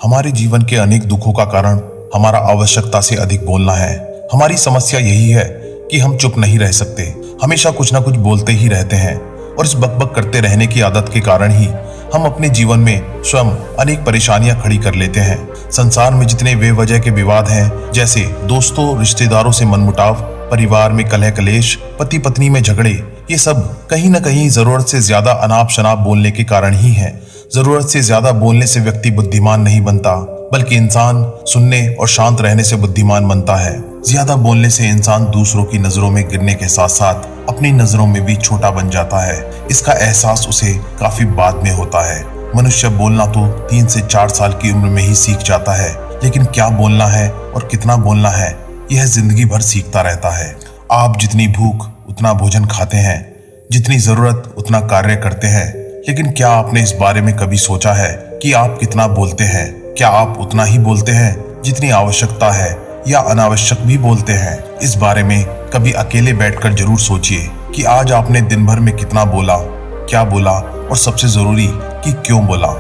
हमारे जीवन के अनेक दुखों का कारण हमारा आवश्यकता से अधिक बोलना है। हमारी समस्या यही है कि हम चुप नहीं रह सकते, हमेशा कुछ ना कुछ बोलते ही रहते हैं और इस बकबक करते रहने की आदत के कारण ही हम अपने जीवन में स्वयं अनेक परेशानियां खड़ी कर लेते हैं। संसार में जितने बेवजह के विवाद हैं, जैसे दोस्तों रिश्तेदारों से मनमुटाव, परिवार में कलह कलेश, पति पत्नी में झगड़े, ये सब कहीं ना कहीं जरूरत से ज्यादा अनाप शनाप बोलने के कारण ही है। जरूरत से ज्यादा बोलने से व्यक्ति बुद्धिमान नहीं बनता, बल्कि इंसान सुनने और शांत रहने से बुद्धिमान बनता है। ज्यादा बोलने से इंसान दूसरों की नजरों में गिरने के साथ साथ अपनी नजरों में भी छोटा बन जाता है। इसका एहसास उसे काफी बाद में होता है। मनुष्य बोलना तो 3 से 4 साल की उम्र में ही सीख जाता है, लेकिन क्या बोलना है और कितना बोलना है, यह जिंदगी भर सीखता रहता है। आप जितनी भूख उतना भोजन खाते हैं, जितनी जरूरत उतना कार्य करते हैं, लेकिन क्या आपने इस बारे में कभी सोचा है कि आप कितना बोलते हैं? क्या आप उतना ही बोलते हैं जितनी आवश्यकता है, या अनावश्यक भी बोलते हैं? इस बारे में कभी अकेले बैठकर जरूर सोचिए कि आज आपने दिन भर में कितना बोला, क्या बोला और सबसे जरूरी कि क्यों बोला।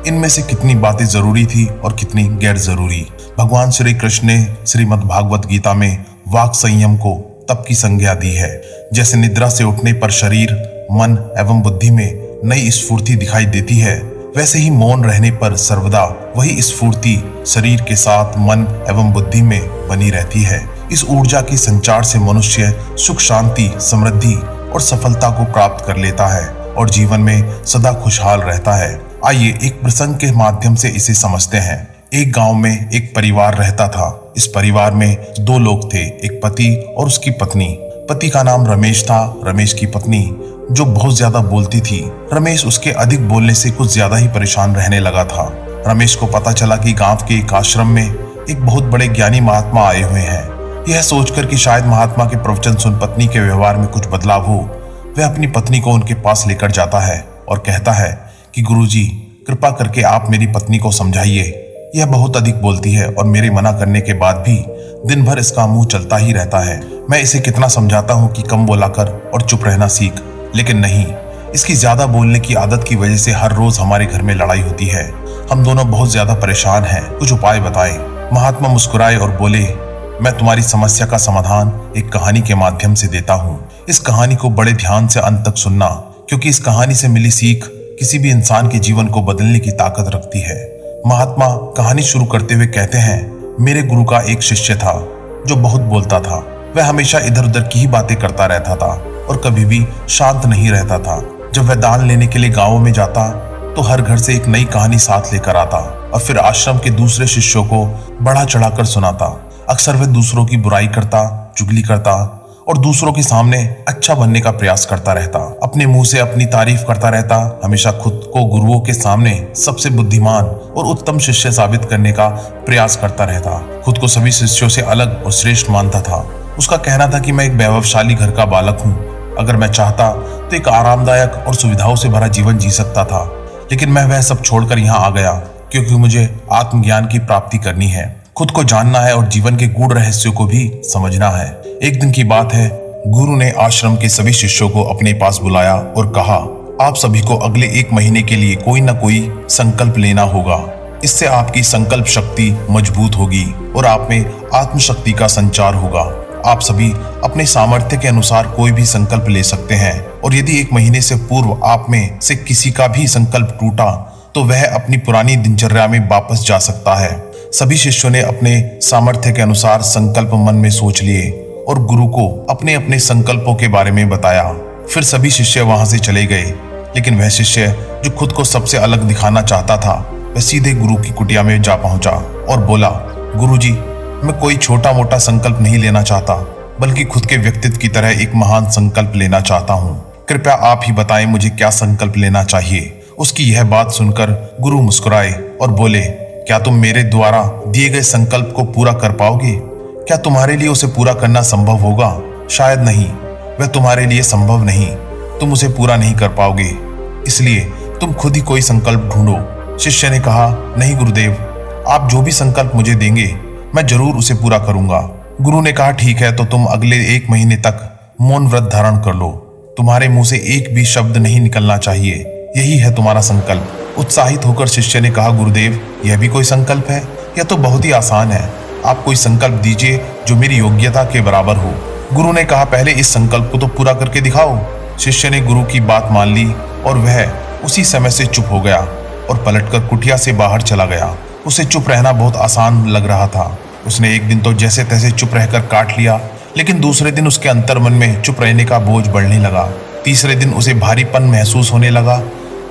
इनमें से कितनी बातें जरूरी थी और कितनी गैर जरूरी। भगवान श्री कृष्ण ने श्रीमद् भागवत गीता में वाक संयम को तप की संज्ञा दी है। जैसे निद्रा से उठने पर शरीर, मन एवं बुद्धि में नई स्फूर्ति दिखाई देती है, वैसे ही मौन रहने पर सर्वदा वही स्फूर्ति शरीर के साथ मन एवं बुद्धि में बनी रहती है। इस ऊर्जा के संचार से मनुष्य सुख, शांति, समृद्धि और सफलता को प्राप्त कर लेता है और जीवन में सदा खुशहाल रहता है। आइए एक प्रसंग के माध्यम से इसे समझते हैं। एक गांव में एक परिवार रहता था। इस परिवार में 2 लोग थे, एक पति और उसकी पत्नी। पति का नाम रमेश था। रमेश की पत्नी जो बहुत ज्यादा बोलती थी। रमेश उसके अधिक बोलने से कुछ ज्यादा ही परेशान रहने लगा था। रमेश को पता चला कि गांव के एक आश्रम में एक बहुत बड़े ज्ञानी महात्मा आए हुए हैं। यह सोचकर कि शायद महात्मा के प्रवचन सुन पत्नी के व्यवहार में कुछ बदलाव हो, वह अपनी पत्नी को उनके पास लेकर जाता है और कहता है कि गुरुजी, कृपा करके आप मेरी पत्नी को समझाइए। यह बहुत अधिक बोलती है और मेरे मना करने के बाद भी दिन भर इसका मुंह चलता ही रहता है। मैं इसे कितना समझाता हूँ कि कम बोला कर और चुप रहना सीख, लेकिन नहीं। इसकी ज्यादा बोलने की आदत की वजह से हर रोज हमारे घर में लड़ाई होती है। हम दोनों बहुत ज्यादा परेशान हैं, कुछ उपाय बताएं। महात्मा मुस्कुराए और बोले, मैं तुम्हारी समस्या का समाधान एक कहानी के माध्यम से देता हूँ। इस कहानी को बड़े ध्यान से अंत तक सुनना, क्योंकि इस कहानी से मिली सीख किसी भी इंसान के जीवन को बदलने की ताकत रखती है। महात्मा कहानी शुरू करते हुए कहते हैं, मेरे गुरु का एक शिष्य था जो बहुत बोलता था। वह हमेशा इधर उधर की ही बातें करता रहता था और कभी भी शांत नहीं रहता था। जब वह दान लेने के लिए गांवों में जाता तो हर घर से एक नई कहानी साथ लेकर आता और फिर आश्रम के दूसरे शिष्यों को बढ़ा चढ़ाकर सुनाता। अक्सर वह दूसरों की बुराई करता, चुगली करता और दूसरों के सामने अच्छा बनने का प्रयास करता रहता। अपने मुंह से अपनी तारीफ करता रहता। हमेशा खुद को गुरुओं के सामने सबसे बुद्धिमान और उत्तम शिष्य साबित करने का प्रयास करता रहता। खुद को सभी शिष्यों से अलग और श्रेष्ठ मानता था। उसका कहना था कि मैं एक वैभवशाली घर का बालक हूँ। अगर मैं चाहता तो एक आरामदायक और सुविधाओं से भरा जीवन जी सकता था, लेकिन मैं वह सब छोड़कर यहाँ आ गया क्योंकि मुझे आत्मज्ञान की प्राप्ति करनी है, खुद को जानना है और जीवन के गूढ़ रहस्यों को भी समझना है। एक दिन की बात है, गुरु ने आश्रम के सभी शिष्यों को अपने पास बुलाया और कहा, आप सभी को अगले 1 महीने के लिए कोई न कोई संकल्प लेना होगा। इससे आपकी संकल्प शक्ति मजबूत होगी और आप में आत्मशक्ति का संचार होगा। आप सभी अपने सामर्थ्य के अनुसार कोई भी संकल्प ले सकते हैं और यदि 1 महीने से पूर्व आप में से किसी का भी संकल्प टूटा तो वह अपनी पुरानी दिनचर्या में वापस जा सकता है। सभी शिष्यों ने अपने सामर्थ्य के अनुसार संकल्प मन में सोच लिए और गुरु को अपने अपने संकल्पों के बारे में बताया। फिर सभी शिष्य वहां से चले गए, लेकिन वह शिष्य जो खुद को सबसे अलग दिखाना चाहता था, वह सीधे गुरु की कुटिया में जा पहुंचा और बोला, गुरुजी, मैं कोई छोटा मोटा संकल्प नहीं लेना चाहता, बल्कि खुद के व्यक्तित्व की तरह एक महान संकल्प लेना चाहता हूँ। कृपया आप ही बताएं मुझे क्या संकल्प लेना चाहिए। उसकी यह बात सुनकर गुरु मुस्कुराए और बोले, क्या तुम मेरे द्वारा दिए गए संकल्प को पूरा कर पाओगे? क्या तुम्हारे लिए उसे पूरा करना संभव होगा? शायद नहीं, वह तुम्हारे लिए संभव नहीं। तुम उसे पूरा नहीं कर पाओगे, इसलिए तुम खुद ही कोई संकल्प ढूंढो। शिष्य ने कहा, नहीं गुरुदेव, आप जो भी संकल्प मुझे देंगे मैं जरूर उसे पूरा करूंगा। गुरु ने कहा, ठीक है, तो तुम अगले 1 महीने तक मौन व्रत धारण कर लो। तुम्हारे मुंह से एक भी शब्द नहीं निकलना चाहिए। यही है तुम्हारा संकल्प। उत्साहित होकर शिष्य ने कहा, गुरुदेव, यह भी कोई संकल्प है? यह तो बहुत ही आसान है। आप कोई संकल्प दीजिए जो मेरी योग्यता के बराबर हो। गुरु ने कहा, पहले इस संकल्प को तो पूरा करके दिखाओ। शिष्य ने गुरु की बात मान ली और वह उसी समय से चुप हो गया और पलटकर कुटिया से बाहर चला गया। उसे चुप रहना बहुत आसान लग रहा था। उसने एक दिन तो जैसे तैसे चुप रहकर काट लिया, लेकिन दूसरे दिन उसके अंतर्मन में चुप रहने का बोझ बढ़ने लगा। तीसरे दिन उसे भारीपन महसूस होने लगा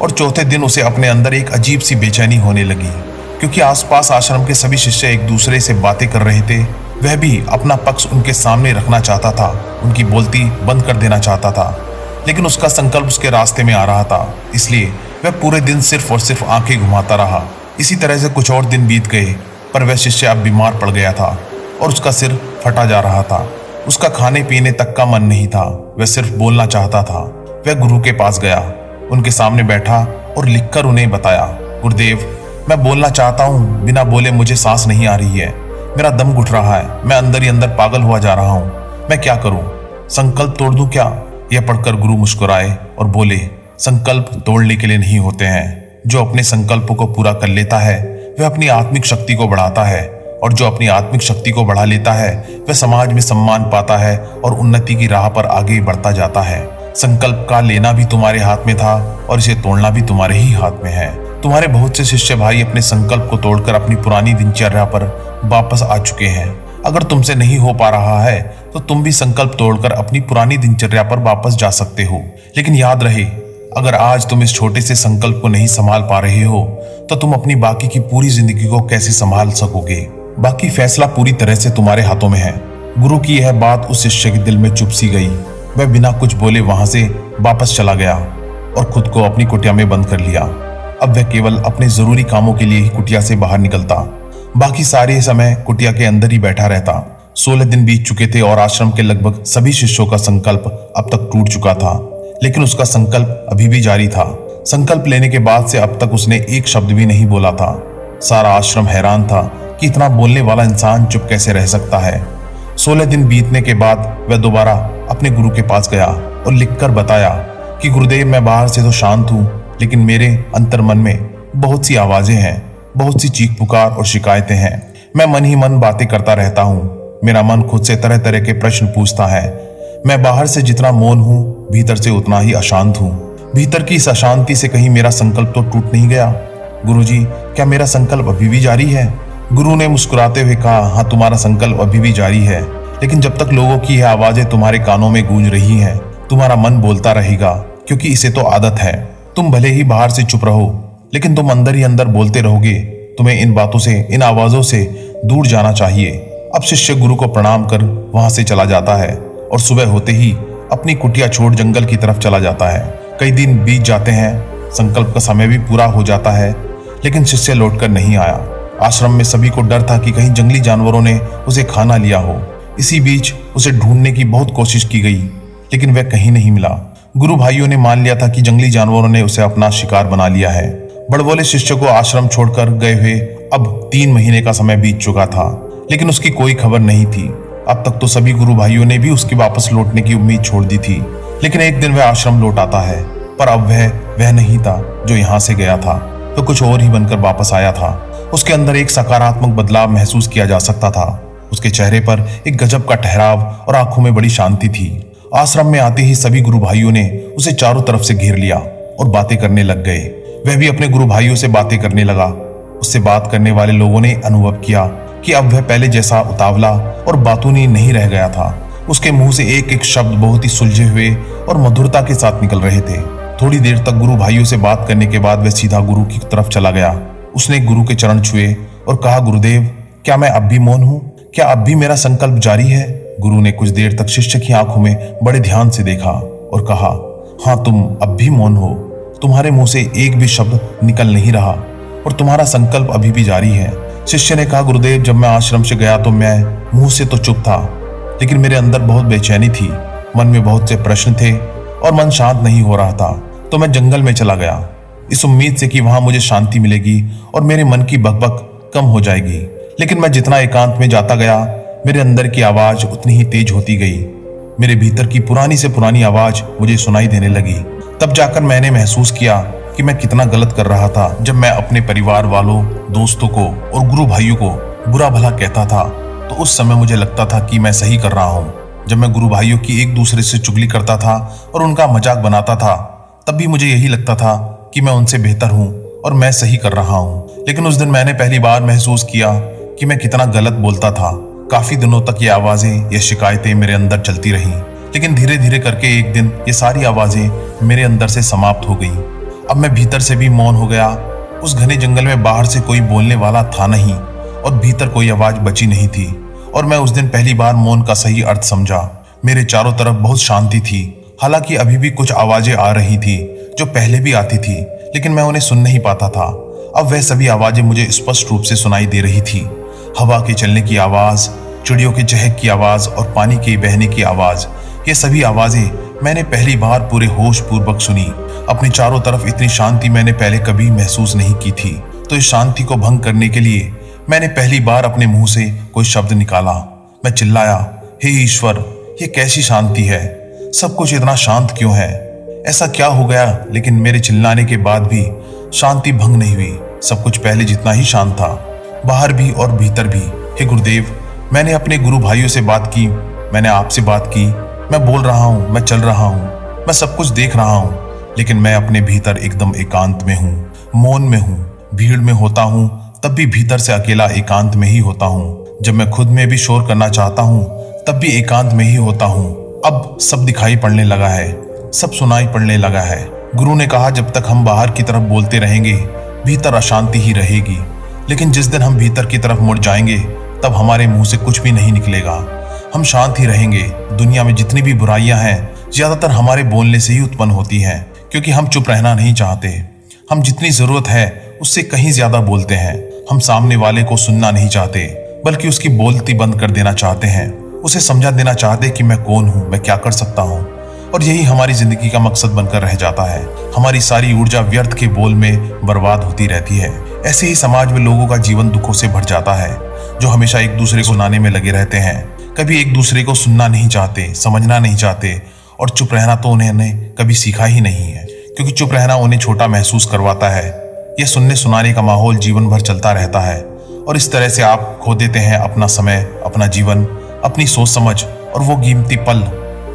और चौथे दिन उसे अपने अंदर एक अजीब सी बेचैनी होने लगी, क्योंकि आसपास आश्रम के सभी शिष्य एक दूसरे से बातें कर रहे थे। वह भी अपना पक्ष उनके सामने रखना चाहता था, उनकी बोलती बंद कर देना चाहता था, लेकिन उसका संकल्प उसके रास्ते में आ रहा था। इसलिए वह पूरे दिन सिर्फ और सिर्फ आंखें घुमाता रहा। इसी तरह से कुछ और दिन बीत गए, पर वह शिष्य अब बीमार पड़ गया था और उसका सिर फटा जा रहा था। उसका खाने पीने तक का मन नहीं था, वह सिर्फ बोलना चाहता था। वह गुरु के पास गया, उनके सामने बैठा और लिखकर उन्हें बताया, गुरुदेव, मैं बोलना चाहता हूँ, बिना बोले मुझे सांस नहीं आ रही है, मेरा दम घुट रहा है, मैं अंदर ही अंदर पागल हुआ जा रहा हूँ, मैं क्या करूँ? संकल्प तोड़ दूं क्या? यह पढ़कर गुरु मुस्कुराए और बोले, संकल्प तोड़ने के लिए नहीं होते हैं। जो अपने संकल्पों को पूरा कर लेता है वह अपनी आत्मिक शक्ति को बढ़ाता है, और जो अपनी आत्मिक शक्ति को बढ़ा लेता है वह समाज में सम्मान पाता है और उन्नति की राह पर आगे बढ़ता जाता है। संकल्प का लेना भी तुम्हारे हाथ में था और इसे तोड़ना भी तुम्हारे ही हाथ में है। तुम्हारे बहुत से शिष्य भाई अपने संकल्प को तोड़कर अपनी पुरानी दिनचर्या पर वापस आ चुके हैं। अगर तुमसे नहीं हो पा रहा है तो तुम भी संकल्प तोड़कर अपनी पुरानी दिनचर्या पर वापस जा सकते हो। लेकिन याद रहे, अगर आज तुम इस छोटे से संकल्प को नहीं संभाल पा रहे हो तो तुम अपनी बाकी की पूरी जिंदगी को कैसे संभाल सकोगे? बाकी फैसला पूरी तरह से तुम्हारे हाथों में है। गुरु की यह बात उस शिष्य के दिल में चुप सी गई। वह बिना कुछ बोले वहां से वापस चला गया और खुद को अपनी कुटिया में बंद कर लिया। अब वह केवल अपने जरूरी कामों के लिए ही कुटिया से बाहर निकलता, बाकी सारे समय कुटिया के अंदर ही बैठा रहता। 16 दिन बीत चुके थे और आश्रम के लगभग सभी शिष्यों का संकल्प अब तक टूट चुका था, लेकिन उसका संकल्प अभी भी जारी था। संकल्प लेने के बाद से अब तक उसने एक शब्द भी नहीं बोला था। सारा आश्रम हैरान था कि इतना बोलने वाला इंसान चुप कैसे रह सकता है। 16 दिन बीतने के बाद वह दोबारा अपने गुरु के पास गया और लिखकर बताया कि गुरुदेव, मैं बाहर से तो शांत हूँ, लेकिन मेरे अंतर्मन में बहुत सी आवाजें हैं, बहुत सी चीख पुकार और शिकायतें हैं। मैं मन ही मन बातें करता रहता हूँ। मेरा मन खुद से तरह तरह के प्रश्न पूछता है। मैं बाहर से जितना मौन हूँ, भीतर से उतना ही अशांत हूँ। भीतर की इस अशांति से कहीं मेरा संकल्प तो टूट नहीं गया? गुरुजी, क्या मेरा संकल्प अभी भी जारी है? गुरु ने मुस्कुराते हुए कहा, हाँ, तुम्हारा संकल्प अभी भी जारी है, लेकिन जब तक लोगों की यह आवाजें तुम्हारे कानों में गूंज रही हैं, तुम्हारा मन बोलता रहेगा, क्योंकि इसे तो आदत है। तुम भले ही बाहर से चुप रहो, लेकिन तुम अंदर ही अंदर बोलते रहोगे। तुम्हें इन बातों से, इन आवाजों से दूर जाना चाहिए। अब शिष्य गुरु को प्रणाम कर वहां से चला जाता है और सुबह होते ही अपनी कुटिया छोड़ जंगल की तरफ चला जाता है। कई दिन बीत जाते हैं, संकल्प का समय भी पूरा हो जाता है, लेकिन शिष्य लौटकर नहीं आया। आश्रम में सभी को डर था कि कहीं जंगली जानवरों ने उसे खा ना लिया हो। इसी बीच उसे ढूंढने की बहुत कोशिश की गई, लेकिन वह कहीं नहीं मिला। गुरु भाइयों ने मान लिया था कि जंगली जानवरों ने उसे अपना शिकार बना लिया है। बड़बोले शिष्य को आश्रम छोड़कर गए हुए अब 3 महीने का समय बीत चुका था, लेकिन उसकी कोई खबर नहीं थी। अब तक तो सभी गुरु भाइयों ने भी उसके वापस लौटने की उम्मीद छोड़ दी थी, लेकिन एक दिन वह आश्रम लौट आता है। पर अब वह नहीं था जो यहाँ से गया था, तो कुछ और ही बनकर वापस आया था। उसके अंदर एक सकारात्मक बदलाव महसूस किया जा सकता था। उसके चेहरे पर एक गजब का ठहराव और आंखों में बड़ी शांति थी। आश्रम में आते ही सभी गुरु भाइयों ने उसे चारों तरफ से घेर लिया और बातें करने लग गए। वह भी अपने गुरु भाइयों से बातें करने लगा। उससे बात करने वाले लोगों ने अनुभव किया कि अब वह पहले जैसा उतावला और बातूनी नहीं रह गया था। उसके मुंह से एक एक शब्द बहुत ही सुलझे हुए और मधुरता के साथ निकल रहे थे। थोड़ी देर तक गुरु भाइयों से बात करने के बाद वह सीधा गुरु की तरफ चला गया। उसने गुरु के चरण छुए और कहा, गुरुदेव, क्या मैं अब भी मौन हूँ? क्या अब भी मेरा संकल्प जारी है? गुरु ने कुछ देर तक शिष्य की आंखों में बड़े ध्यान से देखा और कहा, हाँ, तुम अब भी मौन हो। तुम्हारे मुंह से एक भी शब्द निकल नहीं रहा और तुम्हारा संकल्प अभी भी जारी है। शिष्य ने कहा, गुरुदेव, जब मैं आश्रम से गया तो मैं मुंह से तो चुप था, लेकिन मेरे अंदर बहुत बेचैनी थी। मन में बहुत से प्रश्न थे और मन शांत नहीं हो रहा था, तो मैं जंगल में चला गया, इस उम्मीद से कि वहां मुझे शांति मिलेगी और मेरे मन की बकबक कम हो जाएगी। लेकिन मैं जितना एकांत में जाता गया, मेरे अंदर की आवाज उतनी ही तेज होती गई। मेरे भीतर की पुरानी से पुरानी आवाज मुझे सुनाई देने लगी। तब जाकर मैंने महसूस किया कि मैं कितना गलत कर रहा था जब मैं अपने परिवार वालों, दोस्तों को और गुरु भाइयों को बुरा भला कहता था। तो उस समय मुझे लगता था कि मैं सही कर रहा हूँ। जब मैं गुरु भाइयों की एक दूसरे से चुगली करता था और उनका मजाक बनाता था, तब भी मुझे यही लगता था कि मैं उनसे बेहतर हूँ और मैं सही कर रहा हूँ। लेकिन उस दिन मैंने पहली बार महसूस किया कि मैं कितना गलत बोलता था। काफी दिनों तक ये आवाजें, ये शिकायतें मेरे अंदर चलती रहीं, लेकिन धीरे धीरे करके एक दिन ये सारी आवाजें मेरे अंदर से समाप्त हो गईं। अब मैं भीतर से भी मौन हो गया। उस घने जंगल में बाहर से कोई बोलने वाला था नहीं और भीतर कोई आवाज बची नहीं थी। और मैं उस दिन पहली बार मौन का सही अर्थ समझा। मेरे चारों तरफ बहुत शांति थी। हालांकि अभी भी कुछ आवाजें आ रही थी जो पहले भी आती थी, लेकिन मैं उन्हें सुन नहीं पाता था। अब वह सभी आवाजें मुझे स्पष्ट रूप से सुनाई दे रही थी। हवा के चलने की आवाज, चिड़ियों के चहक की आवाज और पानी के बहने की आवाज, ये सभी आवाजें मैंने पहली बार पूरे होश पूर्वक सुनी। अपनी चारों तरफ इतनी शांति मैंने पहले कभी महसूस नहीं की थी। तो इस शांति को भंग करने के लिए मैंने पहली बार अपने मुंह से कोई शब्द निकाला। मैं चिल्लाया, हे ईश्वर, ये कैसी शांति है? सब कुछ इतना शांत क्यों है? ऐसा क्या हो गया? लेकिन मेरे चिल्लाने के बाद भी शांति भंग नहीं हुई। सब कुछ पहले जितना ही शांत था, बाहर भी और भीतर भी। हे गुरुदेव, मैंने अपने गुरु भाइयों से बात की, मैंने आपसे बात की, मैं बोल रहा हूँ, मैं चल रहा हूँ, मैं सब कुछ देख रहा हूँ, लेकिन मैं अपने भीतर एकदम एकांत में हूँ, मौन में हूँ। भीड़ में होता हूँ तब भी भीतर से अकेला एकांत में ही होता हूँ। जब मैं खुद में भी शोर करना चाहता हूँ तब भी एकांत में ही होता हूँ। अब सब दिखाई पड़ने लगा है, सब सुनाई पड़ने लगा है। गुरु ने कहा, जब तक हम बाहर की तरफ बोलते रहेंगे भीतर अशांति ही रहेगी, लेकिन जिस दिन हम भीतर की तरफ मुड़ जाएंगे तब हमारे मुंह से कुछ भी नहीं निकलेगा। हम शांत ही रहेंगे। दुनिया में जितनी भी बुराइयां हैं ज्यादातर हमारे बोलने से ही उत्पन्न होती हैं, क्योंकि हम चुप रहना नहीं चाहते। हम जितनी जरूरत है उससे कहीं ज्यादा बोलते हैं। हम सामने वाले को सुनना नहीं चाहते, बल्कि उसकी बोलती बंद कर देना चाहते हैं। उसे समझा देना चाहते कि मैं कौन हूँ, मैं क्या कर सकता हूँ। और यही हमारी जिंदगी का मकसद बनकर रह जाता है। हमारी सारी ऊर्जा व्यर्थ के बोल में बर्बाद होती रहती है। ऐसे ही समाज में लोगों का जीवन दुखों से भर जाता है, जो हमेशा एक दूसरे को सुनाने में लगे रहते हैं। कभी एक दूसरे को सुनना नहीं चाहते, समझना नहीं चाहते। और चुप रहना तो उन्होंने कभी सीखा ही नहीं है, क्योंकि चुप रहना उन्हें छोटा महसूस करवाता है। यह सुनने सुनाने का माहौल जीवन भर चलता रहता है, और इस तरह से आप खो देते हैं अपना समय, अपना जीवन, अपनी सोच समझ और वो कीमती पल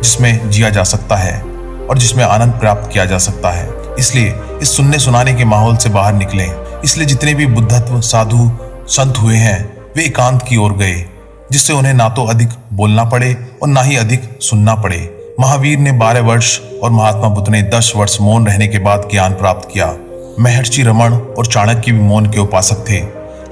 जिसमें जिया जा सकता है और जिसमें आनंद प्राप्त किया जा सकता है। इसलिए इस सुनने सुनाने के माहौल से बाहर निकलें। इसलिए जितने भी बुद्धत्व साधु संत हुए हैं वे एकांत की ओर गए, जिससे उन्हें ना तो अधिक बोलना पड़े और ना ही अधिक सुनना पड़े। महावीर ने 12 वर्ष और महात्मा बुद्ध ने 10 वर्ष मौन रहने के बाद ज्ञान प्राप्त किया। महर्षि रमण और चाणक्य भी मौन के उपासक थे।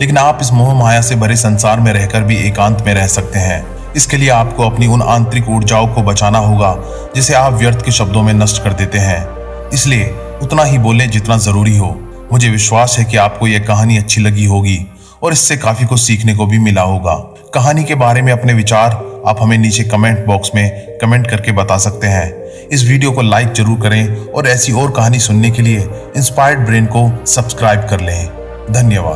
लेकिन आप इस मोह माया से भरे संसार में रहकर भी एकांत में रह सकते हैं। इसके लिए आपको अपनी उन आंतरिक ऊर्जाओं को बचाना होगा जिसे आप व्यर्थ के शब्दों में नष्ट कर देते हैं। इसलिए उतना ही बोलें जितना जरूरी हो। मुझे विश्वास है कि आपको यह कहानी अच्छी लगी होगी और इससे काफी कुछ सीखने को भी मिला होगा। कहानी के बारे में अपने विचार आप हमें नीचे कमेंट बॉक्स में कमेंट करके बता सकते हैं। इस वीडियो को लाइक जरूर करें और ऐसी और कहानी सुनने के लिए इंस्पायर्ड ब्रेन को सब्सक्राइब कर लें। धन्यवाद।